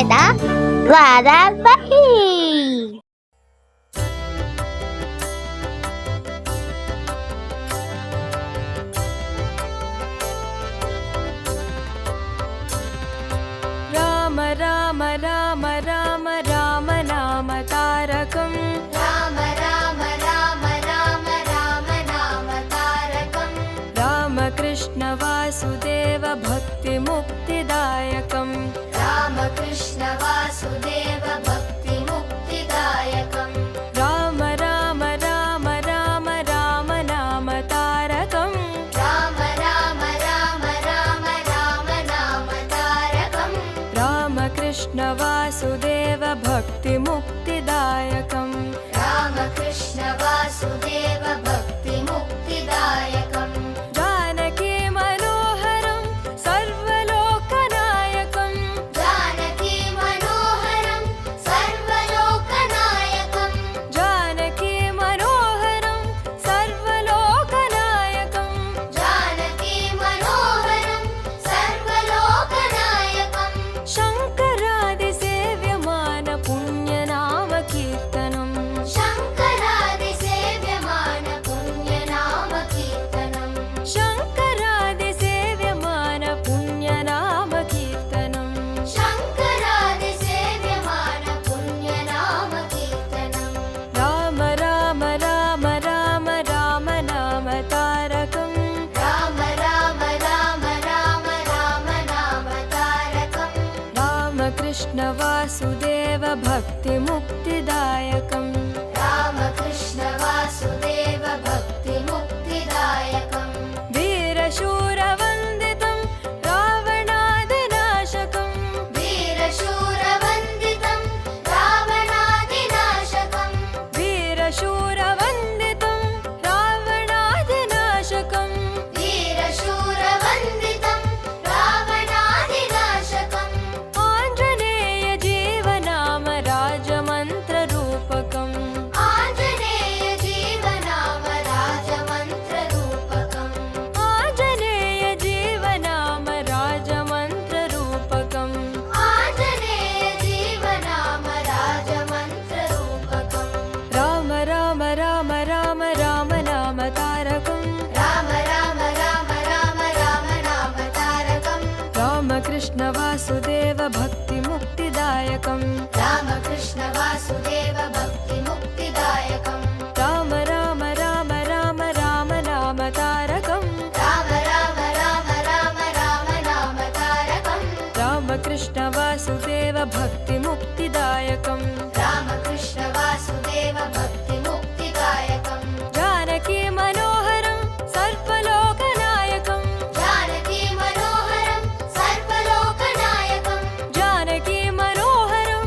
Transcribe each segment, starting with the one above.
ಜ್ಞಾನದ ದ್ವಾರವಹಿ. ರಾಮ ರಾಮ ರಾಮ ರಾಮ ರಾಮ ನಾಮ ತಾರಕಂ. ರಾಮ ರಾಮ ರಾಮ ರಾಮ ರಾಮ ನಾಮ ತಾರಕಂ. ರಾಮಕೃಷ್ಣ ವಾಸುದೇವ ಭಕ್ತಿ ಮುಕ್ತಿದಾಯಕಂ. ರಾಮಕೃಷ್ಣ ವಾಸುದೇವ ಭಕ್ತಿ ಮುಕ್ತಿದಾಯಕಂ. ರಾಮ ರಾಮ ರಾಮ ರಾಮ ರಾಮ ನಾಮ ತಾರಕಂ. ರಾಮ ರಾಮ ರಾಮ ರಾಮ ರಾಮ ನಾಮ ತಾರಕಂ. ರಾಮಕೃಷ್ಣ ವಾಸುದೇವ ಭಕ್ತಿ ಮುಕ್ತಿದಾಯಕಂ. ರಾಮಕೃಷ್ಣ ವಾಸುದೇವ ಭಕ್ತಿ ಮುಕ್ತಿದಾಯಕಂ. ಜಾನಕಿ ಮನೋಹರಂ ಸರ್ವಲೋಕನಾಯಕಂ. ಜಾನಕಿ ಮನೋಹರಂ ಸರ್ವಲೋಕನಾಯಕಂ. ಜಾನಕಿ ಮನೋಹರಂ ಸರ್ವಲೋಕನಾಯಕಂ. ಜಾನಕಿ ಮನೋಹರಂ ಸರ್ವಲೋಕನಾಯಕಂ. ಶಂಕರಾದಿ ಸೇವ್ಯಮಾನ ಪುಣ್ಯನಾಮ ಕೀರ್ತನಂ. ಶಂಕರಾದಿ ಸೇವ್ಯಮಾನ ಪುಣ್ಯನಾಮ ಕೀರ್ತನಂ. ಶಂಕರಾದಿ ಸೇವ್ಯಮಾನ ಪುಣ್ಯನಾಮ ಕೀರ್ತನಂ. ಶಂಕರಾದಿ ಸೇವ್ಯಮಾನ ಪುಣ್ಯನಾಮ ಕೀರ್ತನಂ. ರಾಮ ರಾಮ ರಾಮ ರಾಮ ರಾಮ ನಾಮ ತಾರಕಂ. ರಾಮ ರಾಮ ರಾಮ ರಾಮ ರಾಮ ನಾಮ ತಾರಕಂ. ರಾಮಕೃಷ್ಣ ವಾಸುದೇವ ಭಕ್ತಿ ಮುಕ್ತಿದಾಯಕಂ. ರಾಮಕೃಷ್ಣ ವಾಸುದೇವ ಭಕ್ತಿ ಮುಕ್ತಿದಾಯಕಂ. वीरशूरवन्दितं रावणादिनाशकं. वीरशूरवन्दितं रावणादिनाशकं. वीरशूरवन्दितं रावणादिनाशकं. वीरशूरवन्दितं रावणादिनाशकम्. आञ्जनेय जीवनाम राजमन्त्ररूपकम्. आञ्जनेय जीवनाम राजमन्त्ररूपकम्. आञ्जनेय जीवनाम राजमन्त्ररूपकम्. आञ्जनेय जीवनाम राजमन्त्ररूपकम्. राम राम राम राम राम नाम तारकम्. राम राम राम राम राम नाम तारकम्. रामकृष्ण वासुदेव भक्ति मुक्तिदायकम्. रामकृष्ण वासुदेव भक्ति मुक्तिदायकम्. राम राम राम राम राम नाम तारकम्. राम राम राम राम राम नाम तारकम्. रामकृष्ण वासुदेव भक्ति मुक्तिदायकम्. रामकृष्ण वासुदेव भक्ति मुक्तिदायकम्. जानकी मनोहरं सर्वलोकनायकं. जानकी मनोहरं सर्वलोकनायकं. जानकी मनोहरं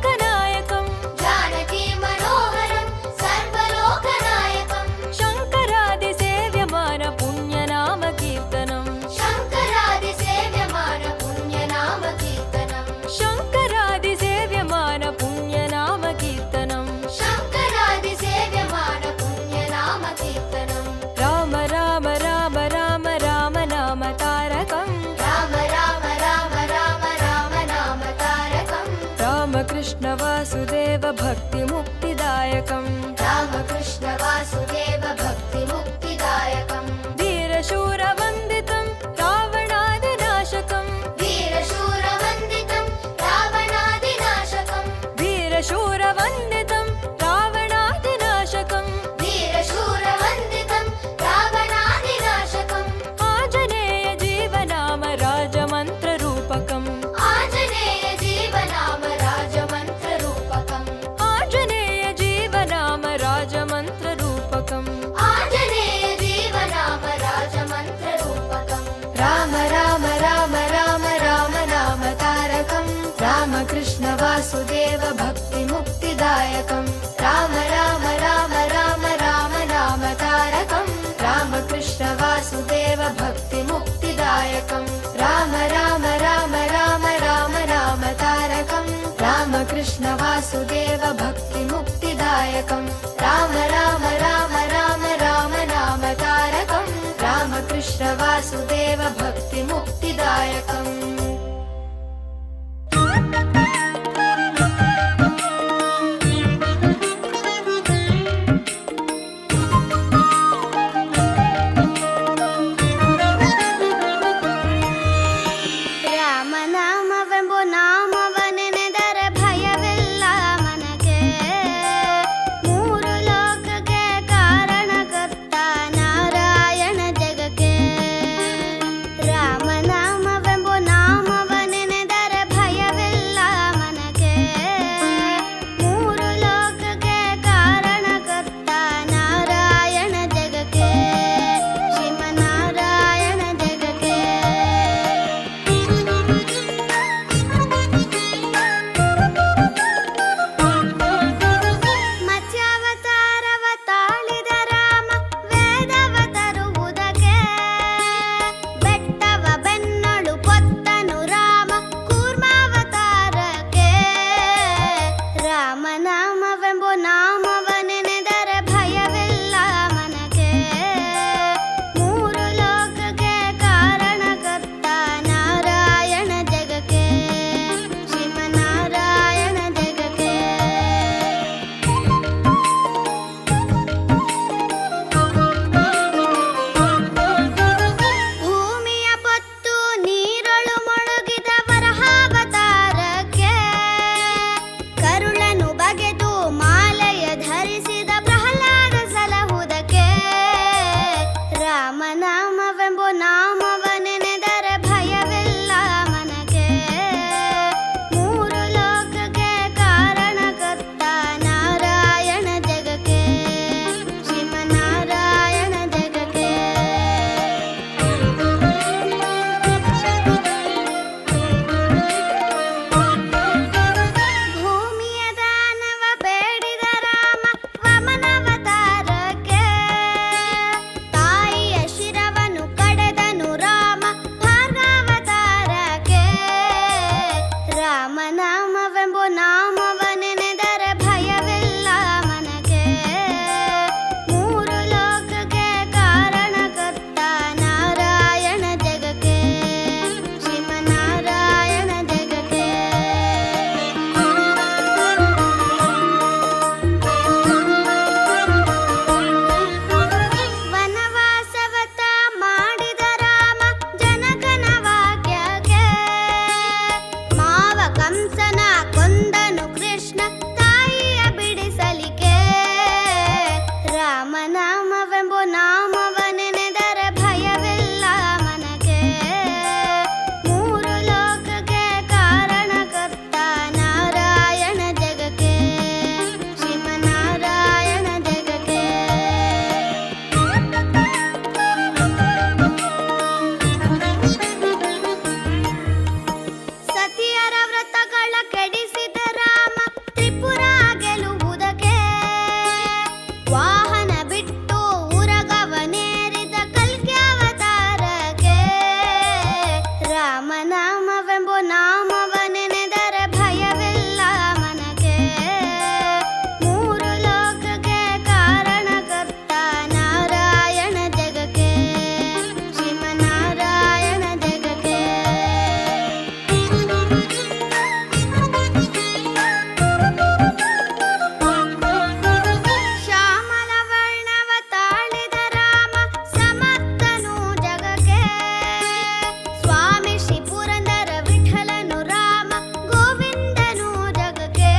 सर्वलोकनायकं. जानकी मनोहरं सर्वलोकनायकं. शङ्करादि सेव्यमान पुण्यनाम कीर्तनं. शङ्करादि सेव्यमान पुण्यनाम कीर्तनं. शङ्करादि सेव्यमान पुण्यनाम कीर्तनं. शङ्करादि सेव्यमान पुण्यनाम कीर्तनं. राम राम राम राम राम नाम तारकं. राम राम राम राम राम नाम तारकं. रामकृष्ण वासुदेव भक्ति मुक्तिदायकं. रामकृष्ण वासुदेव भक्ति मुक्तिदायकं. वीरशूरवन्दितं रावणादिनाशकं. वीरशूरवन्दितं रावणादिनाशकं. वीरशूरवन्दितं रावणादिनाशकं. वीरशूरवन्दितं रावणादिनाशकम्. आञ्जनेय जीवनाम राजमन्त्ररूपकम्. आञ्जनेय जीवनाम राजमन्त्ररूपकम्. आञ्जनेय जीवनाम राजमन्त्ररूपकम्. आञ्जनेय जीवनाम राजमन्त्ररूपकम्. राम राम राम राम राम नाम तारकं. रामकृष्ण वासुदेव भक्ति मुक्तिदायकं. राम राम राम राम राम नाम तारकं. रामकृष्ण वासुदेव भक्ति मुक्तिदायकं. राम राम राम राम राम नाम तारकं. रामकृष्ण वासुदेव भक्ति मुक्तिदायकं. राम राम राम राम राम नाम तारकं. रामकृष्ण वासुदेव भक्ति मुक्तिदायकम्. ರಾಮನಾಮವೆಂಬು ನಾಮವ ನೆನೆದರೆ ಭಯವಿಲ್ಲ ಮನಗೆ. ಮೂರು ಲೋಕಕ್ಕೆ ಕಾರಣಕರ್ತ ನಾರಾಯಣ ಜಗಕ್ಕೆ. ರಾಮನಾಮವೆಂಬು ನಾಮವ ನೆನೆದರೆ ಭಯವಿಲ್ಲ ಮನಗೆ. ಮೂರು ಲೋಕಕ್ಕೆ ಕಾರಣಕರ್ತ ನಾರಾಯಣ ಜಗಕ್ಕೆ. ಶ್ರೀಮನ್ನಾರಾಯಣ ಜಗಕ್ಕೆ. ಮತ್ಸ್ಯಾವತಾರವ ತಾಳಿದ ರಾಮ ವೇದವ ತರುವುದಕ್ಕೆ. ಬೆಟ್ಟವ ಬೆನ್ನಳು ಪೊತ್ತನು ರಾಮ ಕೂರ್ಮಾವತಾರಕ್ಕೆ. ರಾಮನಾಮವೆಂಬು ನಾಮವ ನೆನೆದರೆ ಭಯವಿಲ್ಲ ಮನಗೆ. ಮೂರು ಲೋಕಕ್ಕೆ ಕಾರಣಕರ್ತ ನಾರಾಯಣ ಜಗಕ್ಕೆ. ಶ್ರೀಮನ್ನಾರಾಯಣ ಜಗಕ್ಕೆ. ಭೂಮಿಯ ಪೊತ್ತು ನೀರೊಳು ಮುಳುಗಿದ ವರಹಾವತಾರಕ್ಕೆ. ಕರುಳನು ಬಗೆದು ಮಾಲೆಯ ಧರಿಸಿದ ಪ್ರಹ್ಲಾದ ಸಲಹುದಕ್ಕೆ. ರಾಮನಾಮವೆಂಬು ನಾಮವ ನೆನೆದರೆ ಭಯವಿಲ್ಲ ಮನಗೆ. ಮೂರು ಲೋಕಕ್ಕೆ ಕಾರಣಕರ್ತ ನಾರಾಯಣ ಜಗಕ್ಕೆ. ಶ್ರೀಮನ್ನಾರಾಯಣ ಜಗಕ್ಕೆ. ಭೂಮಿಯ ದಾನವ ಬೇಡಿದ ರಾಮ ವಮನಾವತಾರಕ್ಕೆ. ತಾಯಿಯ ಶಿರವನ್ನು ಕಡೆದನು ರಾಮ ಭಾರ್ಗಾವತಾರಕ್ಕೆ. ರಾಮನಾಮವೆಂಬು ನಾಮವ ನೆನೆದರೆ ಭಯವಿಲ್ಲ ಮನಗೆ. ಮೂರು ಲೋಕಕ್ಕೆ ಕಾರಣಕರ್ತ ನಾರಾಯಣ ಜಗಕ್ಕೆ. ಶ್ರೀಮನ್ನಾರಾಯಣ ಜಗಕ್ಕೆ. ವನವಾಸವತ ಮಾಡಿದ ರಾಮ ಜನಕನ ವಾಕ್ಯಕ್ಕೆ. ಮಾವ ಕಂಸನ ಕೊಂದನು ಕೃಷ್ಣ ತಾಯಿಯ ಬಿಡಿಸಲಿಕ್ಕೆ. ರಾಮನಾಮವೆಂಬು ನಾಮವ ನೆನೆದರೆ ಭಯವಿಲ್ಲ ಮನಗೆ. ಮೂರು ಲೋಕಕ್ಕೆ ಕಾರಣಕರ್ತ ನಾರಾಯಣ ಜಗಕ್ಕೆ. ಶ್ರೀಮನ್ನಾರಾಯಣ ಜಗಕ್ಕೆ. ಸತಿಯರ ವ್ರತಗಳ ಕೆಡಿಸಿದ ರಾಮ ತ್ರಿಪುರ ಗೆಲುವುದಕ್ಕೆ. ವಾಹನ ಬಿಟ್ಟು ಉರಗವನೇರಿದ ಕಲ್ಕ್ಯಾವತಾರಕ್ಕೆ. ರಾಮನಾಮವೆಂಬು ನಾಮವ ನೆನೆದರೆ ಭಯವಿಲ್ಲ ಮನಗೆ. ಮೂರು ಲೋಕಕ್ಕೆ ಕಾರಣಕರ್ತ ನಾರಾಯಣ ಜಗಕ್ಕೆ. ಶ್ರೀಮನ್ನಾರಾಯಣ ಜಗಕ್ಕೆ. ಶ್ಯಾಮಲ ವರ್ಣವ ತಾಳಿದ ರಾಮ ಸಮರ್ಥನು ಜಗಕ್ಕೆ. ಸ್ವಾಮಿ ಶ್ರೀ ಪುರಂದರ ವಿಠಲನು ರಾಮ ಗೋವಿಂದನು ಜಗಕ್ಕೆ.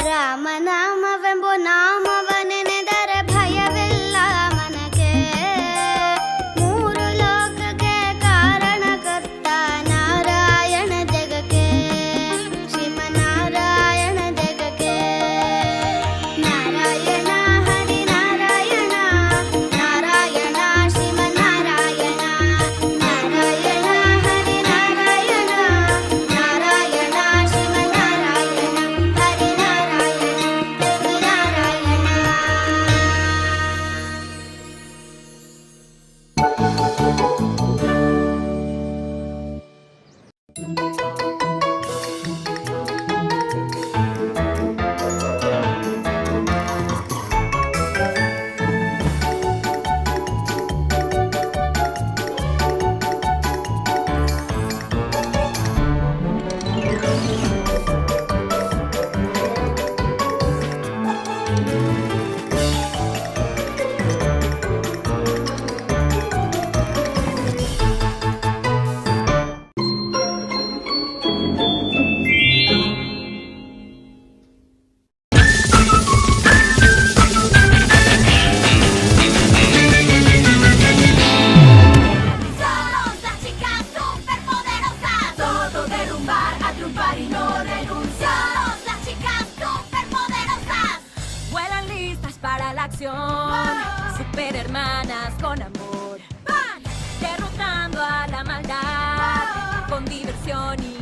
ರಾಮನಾಮವೆಂಬು ನಾಮವ ನೆನೆದರೆ ಭಯವಿಲ್ಲ ಮನಗೆ. ಮೂರು ಲೋಕಕ್ಕೆ ಕಾರಣಕರ್ತ ನಾರಾಯಣ ಜಗಕ್ಕೆ. ಶ್ರೀಮನ್ನಾರಾಯಣ ಜಗಕ್ಕೆ. ನಾರಾಯಣ ಹರಿ ನಾರಾಯಣ ನಾರಾಯಣ ಶ್ರೀಮನ್ನಾರಾಯಣ. ನಾರಾಯಣ ಹರಿ ನಾರಾಯಣ ನಾರಾಯಣ ಶ್ರೀಮನ್ನಾರಾಯಣ. ಹರಿ ನಾರಾಯಣ ಹರಿ Narayana. un party no renuncia. Somos las chicas superpoderosas. Vuelan listas para la acción. Super hermanas con amor. Van derrotando a la maldad. Con diversión y